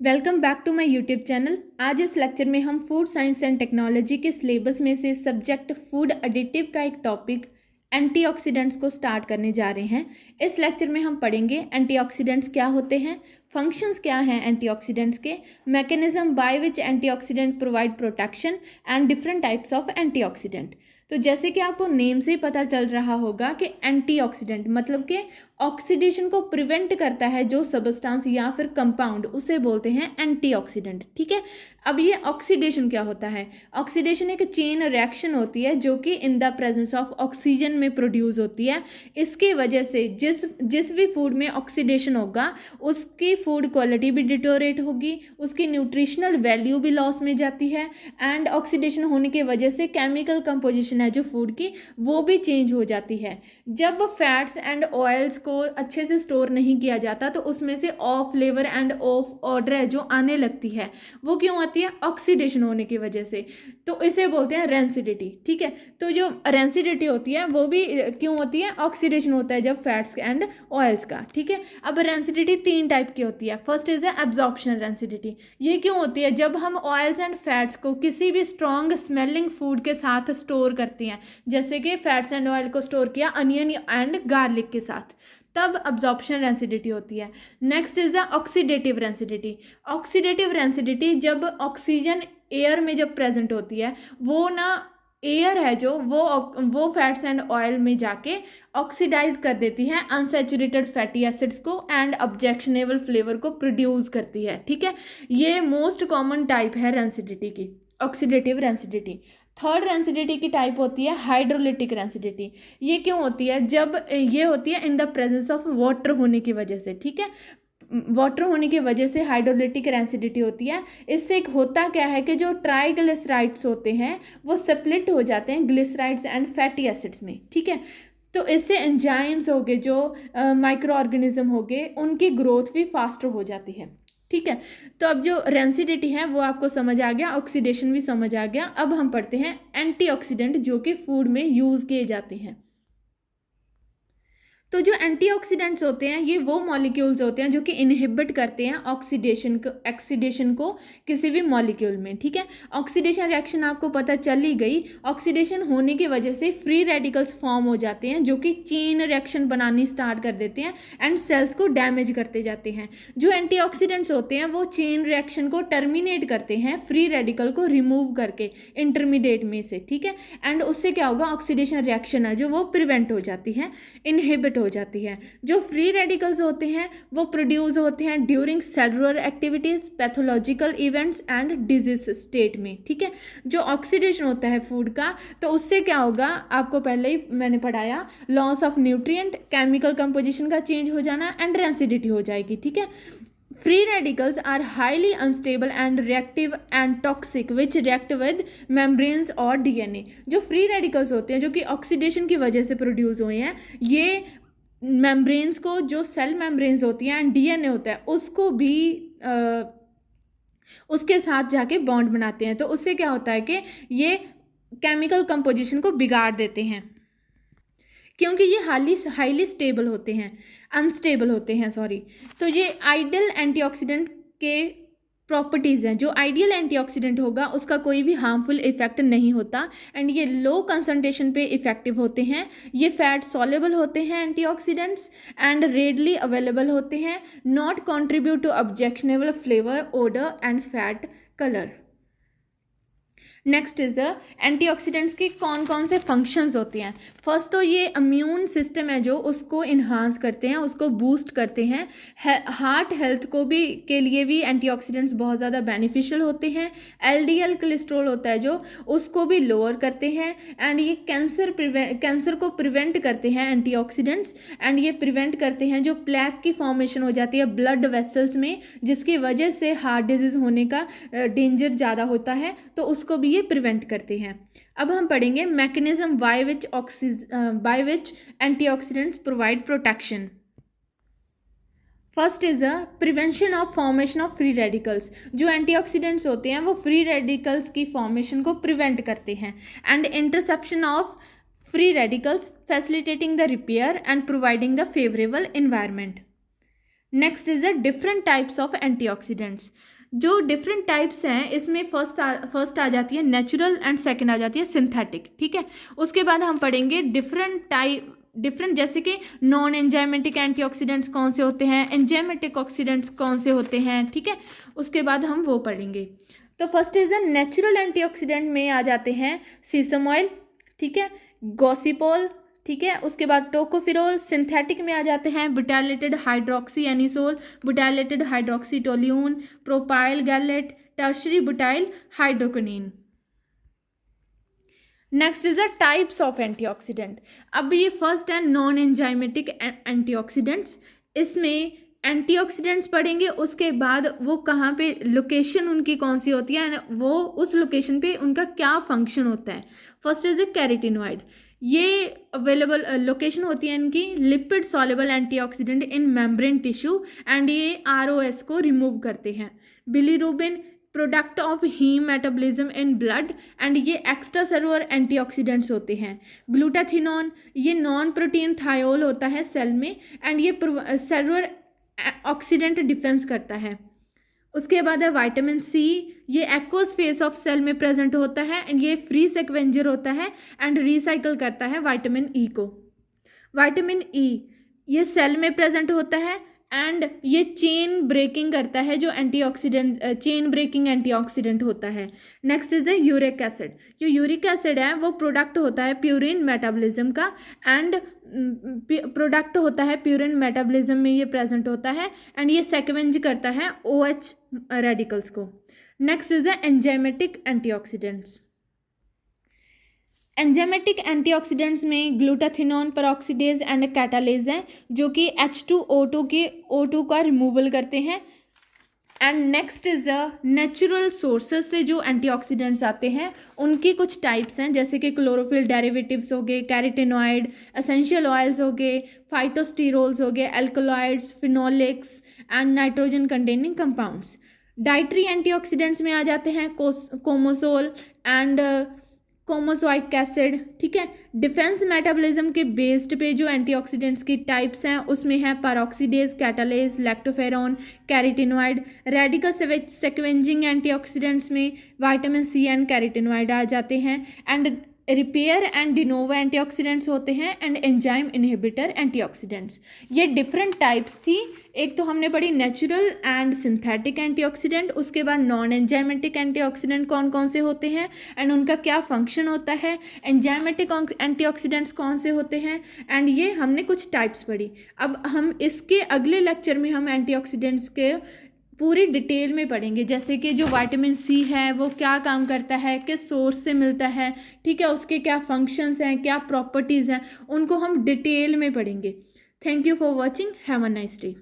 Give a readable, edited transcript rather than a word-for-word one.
Welcome back to my YouTube channel. आज इस lecture में हम फूड साइंस एंड टेक्नोलॉजी के सिलेबस में से सब्जेक्ट फूड एडिटिव का एक टॉपिक एंटीऑक्सीडेंट्स को स्टार्ट करने जा रहे हैं। इस लेक्चर में हम पढ़ेंगे एंटीऑक्सीडेंट्स क्या होते हैं, फंक्शंस क्या हैं एंटीऑक्सीडेंट्स के, mechanism by which antioxidant provide protection and different types of antioxidant. तो जैसे कि आपको नेम से ही पता चल रहा होगा कि एंटीऑक्सीडेंट मतलब कि ऑक्सीडेशन को प्रिवेंट करता है जो सबस्टांस या फिर कंपाउंड, उसे बोलते हैं एंटीऑक्सीडेंट। ठीक है, अब ये ऑक्सीडेशन क्या होता है? ऑक्सीडेशन एक चेन रिएक्शन होती है जो कि in the presence of oxygen में प्रोड्यूस होती है। इसकी वजह से जिस भी फूड में ऑक्सीडेशन होगा उसकी फूड क्वालिटी भी डिटोरेट होगी, उसकी न्यूट्रिशनल वैल्यू भी लॉस में जाती है, एंड ऑक्सीडेशन होने की वजह से केमिकल कंपोजिशन है जो फूड की वो भी चेंज हो जाती है। जब फैट्स एंड ऑयल्स को अच्छे से स्टोर नहीं किया जाता तो उसमें से of flavour end of order है जो आने लगती है, वो क्यों आती है? ऑक्सीडेशन होने की वजह से। तो इसे बोलते हैं रेंसिडिटी। ठीक है, तो जो रेंसिडिटी होती है वो भी क्यों होती है? ऑक्सीडेशन होता है जब फैट्स एंड ऑयल्स का। ठीक है, अब रेंसिडिटी तीन टाइप की होती है। First is absorption rancidity. ये क्यों होती है? जब हम ऑयल्स एंड फैट्स को किसी भी स्ट्रॉन्ग स्मेलिंग फूड के साथ स्टोर करते हैं, जैसे कि फैट्स एंड ऑयल को स्टोर किया अनियन एंड गार्लिक के साथ, तब अब्जॉर्प्शन रेंसिडिटी होती है। Next is the oxidative rancidity. Oxidative rancidity जब ऑक्सीजन एयर में जब प्रेजेंट होती है, वो ना एयर है जो वो फैट्स एंड ऑयल में जाके ऑक्सीडाइज कर देती है अनसैचुरेटेड फैटी एसिड्स को एंड ऑब्जेक्शनेबल फ्लेवर को प्रोड्यूस करती है। ठीक है, ये मोस्ट कॉमन टाइप है रेंसिडिटी की, ऑक्सीडेटिव रेंसिडिटी। थर्ड रेंसिडिटी की टाइप होती है हाइड्रोलिटिक रेंसिडिटी। ये क्यों होती है? जब ये होती है in the presence of water होने की वजह से। ठीक है, वाटर होने की वजह से हाइड्रोलिटिक रेंसिडिटी होती है। इससे एक होता क्या है कि जो ट्राइग्लिसराइड्स होते हैं वो स्प्लिट हो जाते हैं ग्लिसराइड्स एंड फैटी एसिड्स में। ठीक है, तो इससे एंजाइम्स हो गए, जो माइक्रो ऑर्गेनिज्म हो गए, उनकी ग्रोथ भी फास्टर हो जाती है। ठीक है, तो अब जो रेंसिडिटी है वो आपको समझ आ गया, ऑक्सीडेशन भी समझ आ गया। अब हम पढ़ते हैं एंटीऑक्सीडेंट जो कि फूड में यूज किए जाते हैं। तो जो एंटीऑक्सीडेंट्स होते हैं ये वो मॉलिक्यूल्स होते हैं जो कि इनहिबिट करते हैं ऑक्सीडेशन को किसी भी मॉलिक्यूल में। ठीक है, ऑक्सीडेशन रिएक्शन आपको पता चल ही गई। ऑक्सीडेशन होने की वजह से फ्री रेडिकल्स फॉर्म हो जाते हैं जो कि चेन रिएक्शन बनानी स्टार्ट कर देते हैं एंड सेल्स को डैमेज करते जाते हैं। जो एंटीऑक्सीडेंट्स होते हैं वो चेन रिएक्शन को टर्मिनेट करते हैं फ्री रेडिकल को रिमूव करके इंटरमीडिएट में से। ठीक है, एंड उससे क्या होगा? ऑक्सीडेशन रिएक्शन है जो वो प्रिवेंट हो जाती है, इनहिबिट हो जाती है। जो फ्री रेडिकल्स होते हैं वो प्रोड्यूस होते हैं during cellular activities, pathological events and disease state में। ठीक है, जो ऑक्सीडेशन होता है फूड का, तो उससे क्या होगा? आपको पहले ही मैंने पढ़ाया, loss of nutrient, chemical composition का चेंज हो जाना एंड रेंसिडिटी हो जाएगी। ठीक है, free radicals are highly unstable and reactive and toxic which react with membranes और DNA। जो फ्री रेडिकल्स होते हैं जो कि ऑक्सीडेशन की वजह से प्रोड्यूस हुए हैं, ये मेम्ब्रेन्स को, जो सेल मेम्ब्रेन्स होती हैं एंड DNA होता है, उसको भी उसके साथ जाके बॉन्ड बनाते हैं। तो उससे क्या होता है कि ये केमिकल कंपोजिशन को बिगाड़ देते हैं, क्योंकि ये हाईली स्टेबल होते हैं, अनस्टेबल होते हैं सॉरी। तो ये आइडियल एंटीऑक्सीडेंट के प्रॉपर्टीज़ हैं। जो आइडियल एंटीऑक्सीडेंट होगा उसका कोई भी हार्मफुल इफेक्ट नहीं होता एंड ये लो कंसंट्रेशन पे इफेक्टिव होते हैं। ये फैट सॉल्युबल होते हैं एंटीऑक्सीडेंट्स एंड रेडली अवेलेबल होते हैं, not contribute to objectionable flavour, odour and fat colour. Next is antioxidants के कौन कौन से फंक्शंस होते हैं। फर्स्ट तो ये इम्यून सिस्टम है जो उसको इन्हांस करते हैं, उसको बूस्ट करते हैं। हार्ट हेल्थ को भी के लिए भी एंटीऑक्सीडेंट्स बहुत ज़्यादा बेनिफिशियल होते हैं। एलडीएल कोलेस्ट्रॉल होता है जो, उसको भी लोअर करते हैं एंड ये कैंसर को प्रिवेंट करते हैं एंटीऑक्सीडेंट्स एंड ये प्रिवेंट करते हैं जो प्लेक की फॉर्मेशन हो जाती है ब्लड वेसल्स में, जिसकी वजह से हार्ट डिजीज होने का डेंजर ज़्यादा होता है, तो उसको भी ये प्रिवेंट करते हैं। अब हम पढ़ेंगे mechanism by which antioxidants provide protection. First is prevention of formation of free radicals. जो एंटीऑक्सीडेंट्स होते हैं वो फ्री रेडिकल्स की फॉर्मेशन को प्रिवेंट करते हैं and interception of free radicals facilitating the repair and providing the favourable environment. Next is the different types of antioxidants. जो different types हैं इसमें फर्स्ट आ जाती है नेचुरल एंड सेकंड आ जाती है सिंथेटिक, ठीक है। उसके बाद हम पढ़ेंगे डिफरेंट जैसे कि नॉन एंजाइमेटिक एंटीऑक्सीडेंट्स कौन से होते हैं, एंजाइमेटिक ऑक्सीडेंट्स कौन से होते हैं, ठीक है। उसके बाद हम वो पढ़ेंगे। तो first is the natural antioxidant में आ जाते हैं सीसम ऑयल, ठीक है, गॉसिपोल, ठीक है। उसके बाद टोकोफिरोल। सिंथेटिक में आ जाते हैं butylated hydroxy anisole, butylated hydroxy toluene, propyl gallate, tertiary butyl hydroquinone. Next is the types of antioxidant. अब ये फर्स्ट है नॉन एंजाइमेटिक एंटीऑक्सीडेंट्स। इसमें एंटीऑक्सीडेंट्स पढ़ेंगे, उसके बाद वो कहाँ पे लोकेशन उनकी कौन सी होती है, वो उस लोकेशन पे उनका क्या फंक्शन होता है। First is a carotenoid. ये अवेलेबल लोकेशन होती है इनकी lipid soluble antioxidant in membrane tissue and ये ROS को रिमूव करते हैं। Bilirubin product of heme metabolism in blood and ये एक्स्ट्रा सेलुलर एंटीऑक्सीडेंट्स होते हैं। ग्लूटाथिनॉन ये नॉन प्रोटीन थायोल होता है सेल में एंड ये सेलुलर ऑक्सीडेंट डिफेंस करता है। उसके बाद है विटामिन सी, ये एक्वस फेस ऑफ सेल में प्रेजेंट होता है एंड ये फ्री सेक्वेंजर होता है एंड रिसाइकल करता है विटामिन ई को। विटामिन ई ये सेल में प्रेजेंट होता है एंड ये चेन ब्रेकिंग करता है, जो एंटीऑक्सीडेंट चेन ब्रेकिंग एंटीऑक्सीडेंट होता है। Next is the uric acid. जो यूरिक एसिड है वो प्रोडक्ट होता है प्यूरिन मेटाबॉलिज्म का एंड प्रोडक्ट होता है प्यूरिन मेटाबॉलिज्म में ये प्रेजेंट होता है एंड ये सेक्वेंज करता है OH रेडिकल्स को। Next is the enzymatic antioxidants. Enzymatic antioxidants में ग्लूटाथिनॉन पेरोक्सीडेज एंड कैटालेज हैं जो कि H2O2 के O2 का रिमूवल करते हैं। And next is the natural sources से जो एंटीऑक्सीडेंट्स आते हैं उनकी कुछ टाइप्स हैं, जैसे कि क्लोरोफिल डेरिवेटिव्स हो गए, कैरोटीनॉइड, एसेंशियल ऑयल्स हो गए, फाइटोस्टीरोल्स हो गए, alkaloids, phenolics and nitrogen containing compounds. Dietary antioxidants में आ जाते हैं कोमोसोल एंड कोमोसोइक एसिड, ठीक है। डिफेंस मेटाबॉलिज्म के बेस्ड पे जो एंटीऑक्सीडेंट्स की टाइप्स हैं उसमें है peroxidase, catalase, lactoferrin, carotenoid. Radical scavenging antioxidants में विटामिन सी एंड कैरोटीनॉइड आ जाते हैं and repair and de novo antioxidants होते हैं एंड एंजाइम इनहिबिटर एंटीऑक्सीडेंट्स। ये डिफरेंट टाइप्स थी। एक तो हमने पढ़ी नेचुरल एंड सिंथेटिक एंटीऑक्सीडेंट, उसके बाद नॉन एंजाइमेटिक एंटीऑक्सीडेंट कौन कौन से होते हैं एंड उनका क्या फंक्शन होता है, एंजाइमेटिक एंटीऑक्सीडेंट्स कौन से होते हैं एंड ये हमने कुछ टाइप्स पढ़ी। अब हम इसके अगले लेक्चर में हम एंटीऑक्सीडेंट्स के पूरी डिटेल में पढ़ेंगे, जैसे कि जो विटामिन सी है वो क्या काम करता है, किस सोर्स से मिलता है, ठीक है, उसके क्या फंक्शंस हैं, क्या प्रॉपर्टीज़ हैं, उनको हम डिटेल में पढ़ेंगे। Thank you for watching, have a nice day.